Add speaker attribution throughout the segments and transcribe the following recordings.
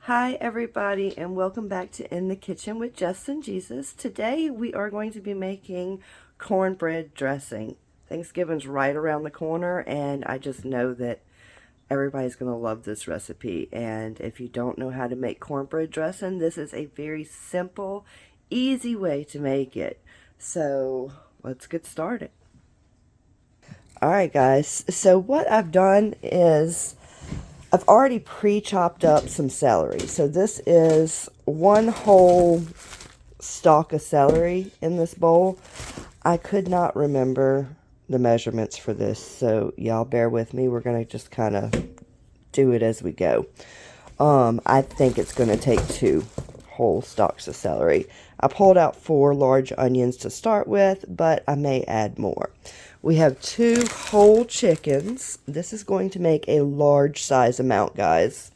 Speaker 1: Hi everybody, and welcome back to In the Kitchen with Jess and Jesus. Today we are going to be making cornbread dressing. Thanksgiving's right around the corner, and I just know that everybody's going to love this recipe. And if you don't know how to make cornbread dressing, this is a very simple, easy way to make it. So let's get started. Alright guys, so what I've done is I've already pre-chopped up some celery. So this is one whole stalk of celery in this bowl. I could not remember the measurements for this, so y'all bear with me. We're going to just kind of do it as we go. I think it's going to take 2 whole stalks of celery. I pulled out 4 large onions to start with, but I may add more. We have 2 whole chickens. This is going to make a large size amount, guys.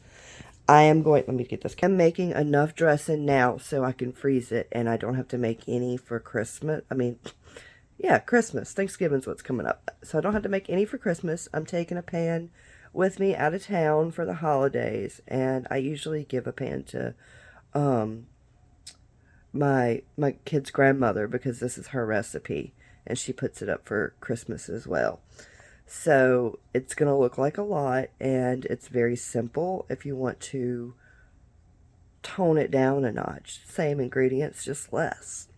Speaker 1: Let me get this. I'm making enough dressing now so I can freeze it and I don't have to make any for Christmas. Christmas. Thanksgiving's what's coming up. So I don't have to make any for Christmas. I'm taking a pan with me out of town for the holidays, and I usually give a pan to my kid's grandmother because this is her recipe and she puts it up for Christmas as well. So it's going to look like a lot, and it's very simple if you want to tone it down a notch. Same ingredients, just less.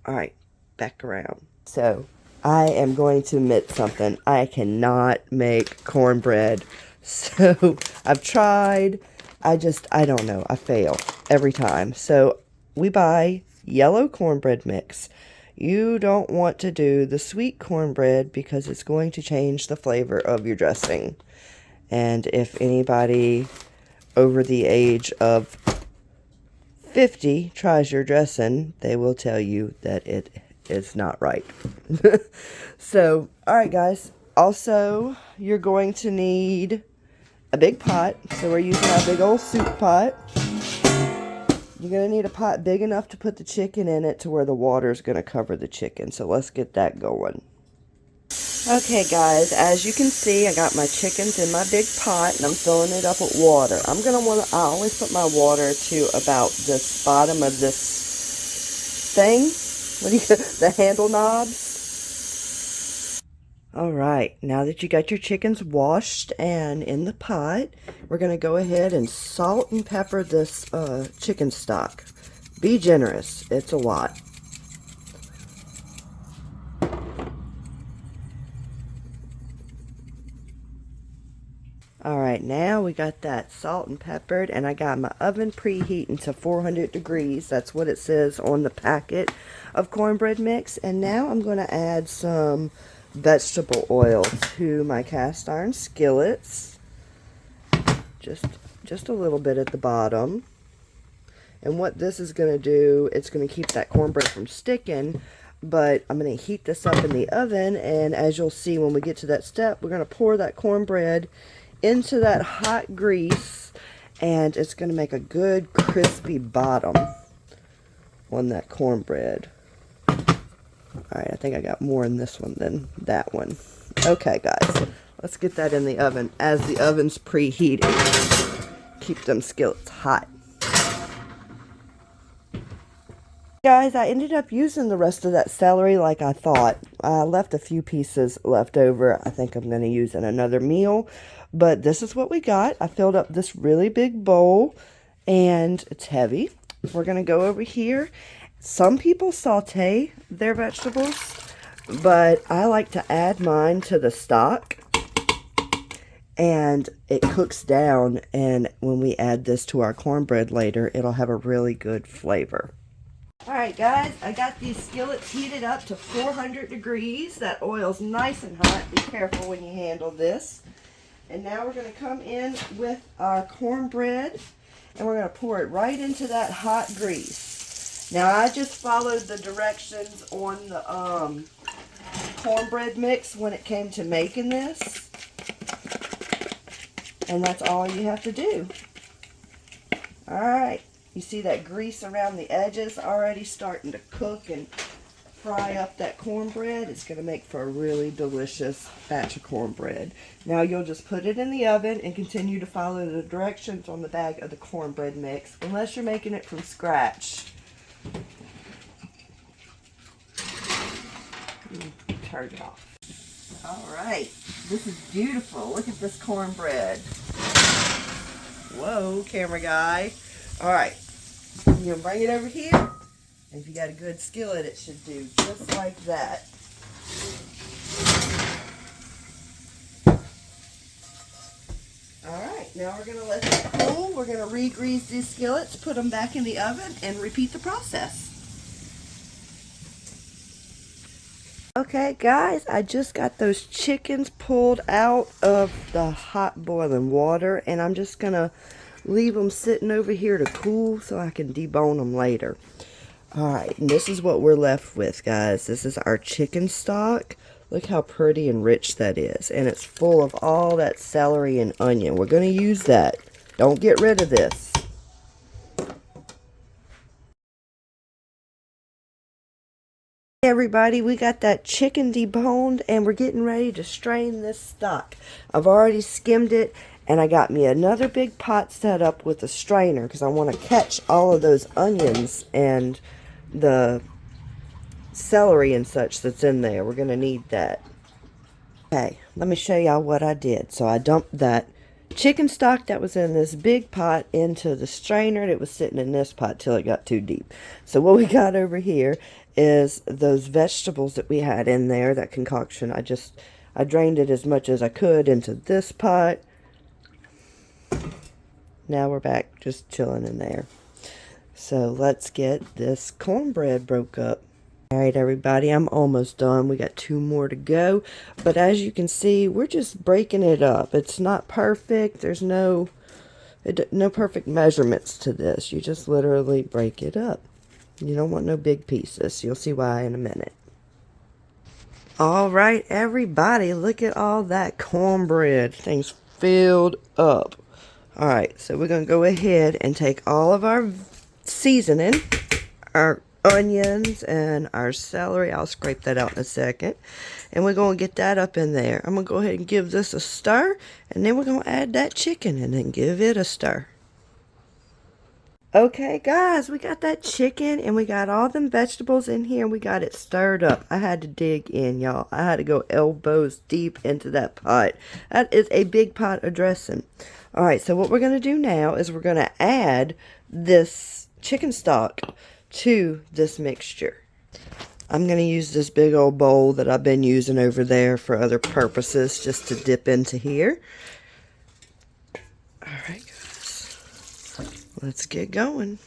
Speaker 1: Alright, back around. So I am going to admit something. I cannot make cornbread. So I've tried. I don't know. I fail every time. So we buy yellow cornbread mix. You don't want to do the sweet cornbread because it's going to change the flavor of your dressing. And if anybody over the age of 50 tries your dressing, they will tell you that it is not right. So, alright guys. Also, you're going to need a big pot. So we're using our big old soup pot. You're going to need a pot big enough to put the chicken in it to where the water is going to cover the chicken. So let's get that going. Okay guys, as you can see, I got my chickens in my big pot and I'm filling it up with water. I always put my water to about this bottom of this thing. The handle knobs. Alright, now that you got your chickens washed and in the pot, we're going to go ahead and salt and pepper this chicken stock. Be generous, it's a lot. Alright, now we got that salt and peppered, and I got my oven preheating to 400 degrees. That's what it says on the packet of cornbread mix. And now I'm going to add some vegetable oil to my cast iron skillets. Just a little bit at the bottom. And what this is going to do, it's going to keep that cornbread from sticking. But I'm going to heat this up in the oven, and as you'll see when we get to that step, we're going to pour that cornbread into that hot grease, and it's going to make a good crispy bottom on that cornbread. Alright, I think I got more in this one than that one. Okay guys, let's get that in the oven as the oven's preheating. Keep them skillets hot. Guys, I ended up using the rest of that celery like I thought. I left a few pieces left over. I think I'm going to use in another meal. But this is what we got. I filled up this really big bowl, and it's heavy. We're going to go over here. Some people saute their vegetables, but I like to add mine to the stock. And it cooks down, and when we add this to our cornbread later, it'll have a really good flavor. Alright guys, I got these skillets heated up to 400 degrees. That oil's nice and hot. Be careful when you handle this. And now we're going to come in with our cornbread, and we're going to pour it right into that hot grease. Now I just followed the directions on the cornbread mix when it came to making this. And that's all you have to do. Alright. You see that grease around the edges already starting to cook and fry up that cornbread. It's going to make for a really delicious batch of cornbread. Now you'll just put it in the oven and continue to follow the directions on the bag of the cornbread mix, unless you're making it from scratch. Turn it off. Alright, this is beautiful. Look at this cornbread. Whoa, camera guy. Alright, you're going to bring it over here. And if you got a good skillet, it should do just like that. Alright, now we're going to let it cool. We're going to re-grease these skillets, put them back in the oven, and repeat the process. Okay guys, I just got those chickens pulled out of the hot boiling water, and I'm just going to leave them sitting over here to cool so I can debone them later. Alright, and this is what we're left with, guys. This is our chicken stock. Look how pretty and rich that is, and it's full of all that celery and onion. We're going to use that. Don't get rid of this. Hey everybody, we got that chicken deboned and we're getting ready to strain this stock. I've already skimmed it, and I got me another big pot set up with a strainer because I want to catch all of those onions and the celery and such that's in there. We're going to need that. Okay, let me show y'all what I did. So I dumped that chicken stock that was in this big pot into the strainer that was sitting in this pot till it got too deep. So what we got over here is those vegetables that we had in there, that concoction. I drained it as much as I could into this pot. Now we're back just chilling in there. So let's get this cornbread broke up. Alright everybody, I'm almost done. We got 2 more to go. But as you can see, we're just breaking it up. It's not perfect. There's no perfect measurements to this. You just literally break it up. You don't want no big pieces. You'll see why in a minute. Alright everybody, look at all that cornbread. Things filled up. Alright, so we're going to go ahead and take all of our seasoning, our onions and our celery. I'll scrape that out in a second. And we're going to get that up in there. I'm going to go ahead and give this a stir. And then we're going to add that chicken and then give it a stir. Okay guys, we got that chicken and we got all them vegetables in here and we got it stirred up. I had to dig in, y'all. I had to go elbows deep into that pot. That is a big pot of dressing. Alright, so what we're going to do now is we're going to add this chicken stock to this mixture. I'm going to use this big old bowl that I've been using over there for other purposes just to dip into here. Alright guys, let's get going.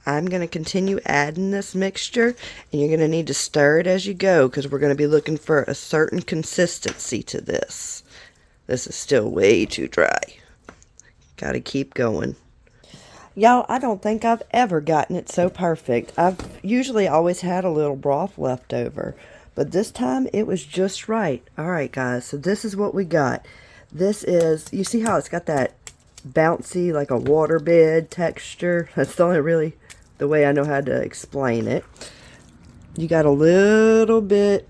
Speaker 1: I'm going to continue adding this mixture, and you're going to need to stir it as you go because we're going to be looking for a certain consistency to this. This is still way too dry. Got to keep going. Y'all, I don't think I've ever gotten it so perfect. I've usually always had a little broth left over, but this time it was just right. Alright guys, so this is what we got. This is, you see how it's got that bouncy, like a waterbed texture? That's the only really the way I know how to explain it. You got a little bit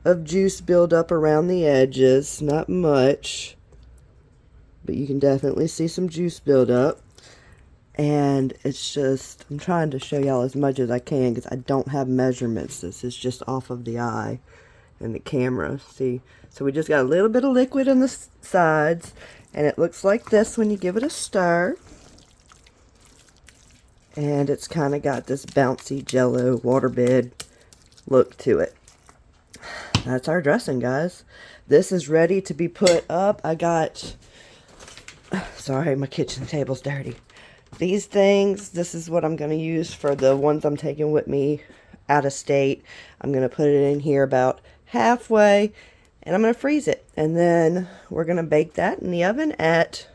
Speaker 1: of juice build up around the edges, not much, but you can definitely see some juice build up. And it's just, I'm trying to show y'all as much as I can because I don't have measurements. This is just off of the eye and the camera. See, so we just got a little bit of liquid on the sides, and it looks like this when you give it a stir. And it's kind of got this bouncy jello waterbed look to it. That's our dressing, guys. This is ready to be put up. I got, sorry, my kitchen table's dirty. These things, this is what I'm going to use for the ones I'm taking with me out of state. I'm going to put it in here about halfway, and I'm going to freeze it. And then we're going to bake that in the oven at,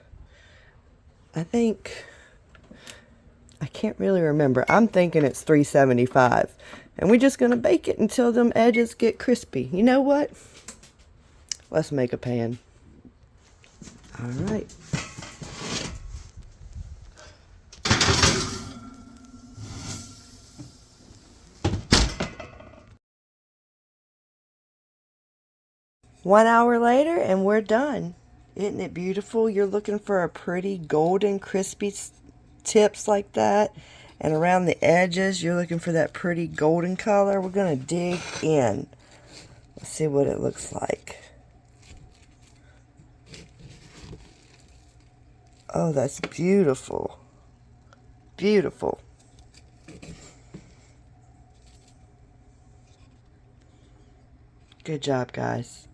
Speaker 1: I think, I can't really remember. I'm thinking it's 375. And we're just going to bake it until them edges get crispy. You know what? Let's make a pan. All right. 1 hour later and we're done. Isn't it beautiful? You're looking for a pretty golden crispy tips like that, and around the edges you're looking for that pretty golden color. We're going to dig in. Let's see what it looks like. Oh, that's beautiful. Beautiful. Good job, guys.